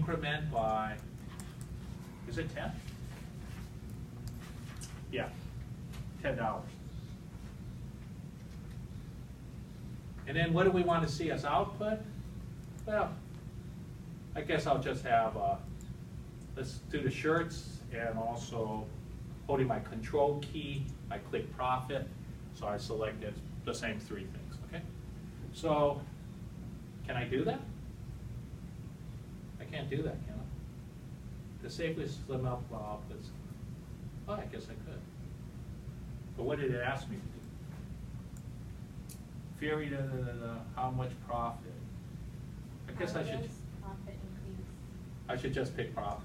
increment by, is it 10? Yeah, $10. And then what do we want to see as output? Well, I guess I'll just have, let's do the shirts, and also holding my control key, I click profit, so I selected the same three things, okay? So, can I do that? I can't do that, can I? The safest slim up is, oh, I guess I could. But what did it ask me to do? Fury, how much profit? I guess I should. Profit increase. I should just pick profit.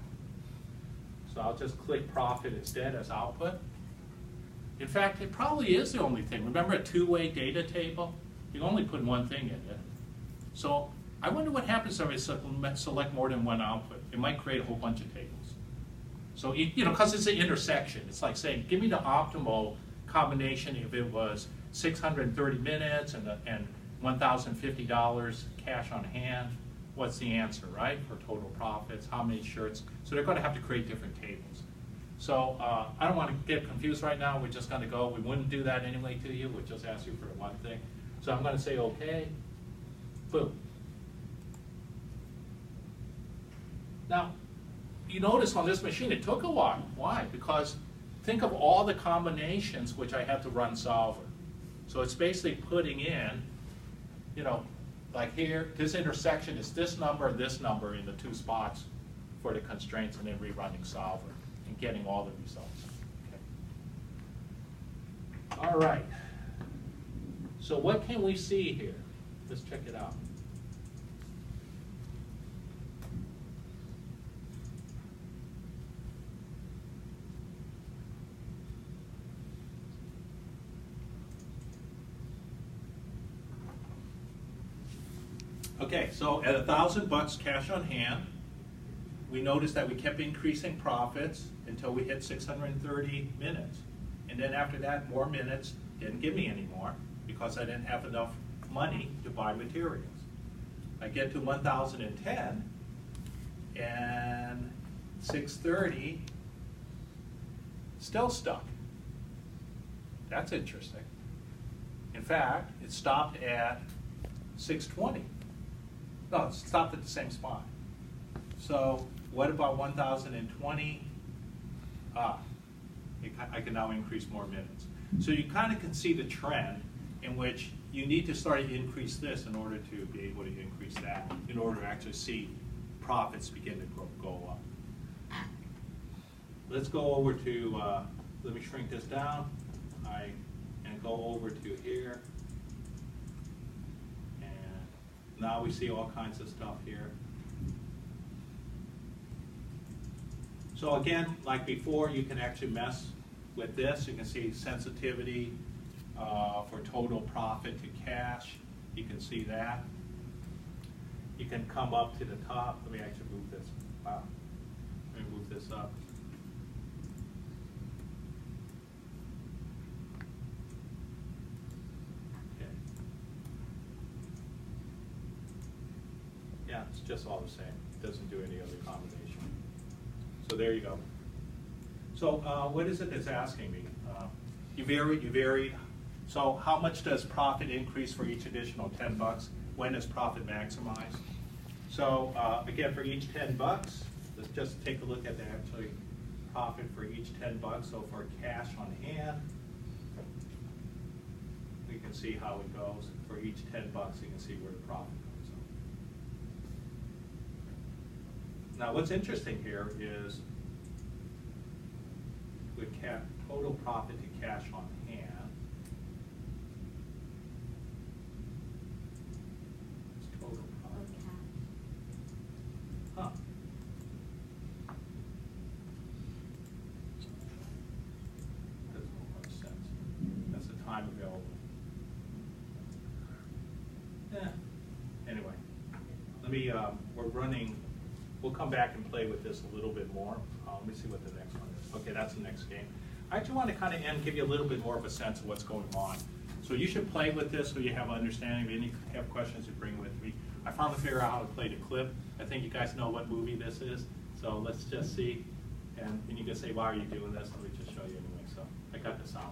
So I'll just click profit instead as output. In fact, it probably is the only thing. Remember a two-way data table? You only put one thing in it. So I wonder what happens if I select more than one output. It might create a whole bunch of tables. So, you know, because it's an intersection. It's like saying, give me the optimal combination if it was 630 minutes and $1,050 cash on hand. What's the answer, right? For total profits, how many shirts? So they're going to have to create different tables. So I don't want to get confused right now. We're just going to go. We wouldn't do that anyway to you. We'd just ask you for one thing. So I'm going to say OK. Boom. Now, you notice on this machine it took a while. Why? Because think of all the combinations which I have to run solver. So it's basically putting in, you know, like here, this intersection is this number in the two spots for the constraints, and then rerunning solver and getting all the results. Okay. All right. So what can we see here? Let's check it out. Okay, so at $1,000 cash on hand, we noticed that we kept increasing profits until we hit 630 minutes. And then after that, more minutes didn't give me any more because I didn't have enough money to buy materials. I get to 1,010 and 630, still stuck. That's interesting. In fact, it stopped at 620. No, it stopped at the same spot. So what about 1,020? I can now increase more minutes. So you kind of can see the trend in which you need to start to increase this in order to be able to increase that, in order to actually see profits begin to go up. Let's go over to, let me shrink this down, and go over to here. Now we see all kinds of stuff here. So again, like before, you can actually mess with this. You can see sensitivity for total profit to cash. You can see that. You can come up to the top. Let me actually move this. Wow. Let me move this up. Yeah, it's just all the same. It doesn't do any other combination. So there you go. So what is it that's asking me? You vary. So how much does profit increase for each additional $10? When is profit maximized? So again, for each $10, let's just take a look at the actually profit for each $10. So for cash on hand, we can see how it goes. For each $10, you can see where the profit comes up. Now, what's interesting here is with total profit to cash on hand. It's total profit. Huh. Doesn't make much sense. That's the time available. Yeah. Anyway, let me. We're running. We'll come back and play with this a little bit more. Let me see what the next one is. Okay, that's the next game. I actually want to kind of give you a little bit more of a sense of what's going on. So you should play with this so you have an understanding. If you have questions, you bring with me. I finally figured out how to play the clip. I think you guys know what movie this is, so let's just see. And you can say, why are you doing this? Let me just show you anyway. So I got this out.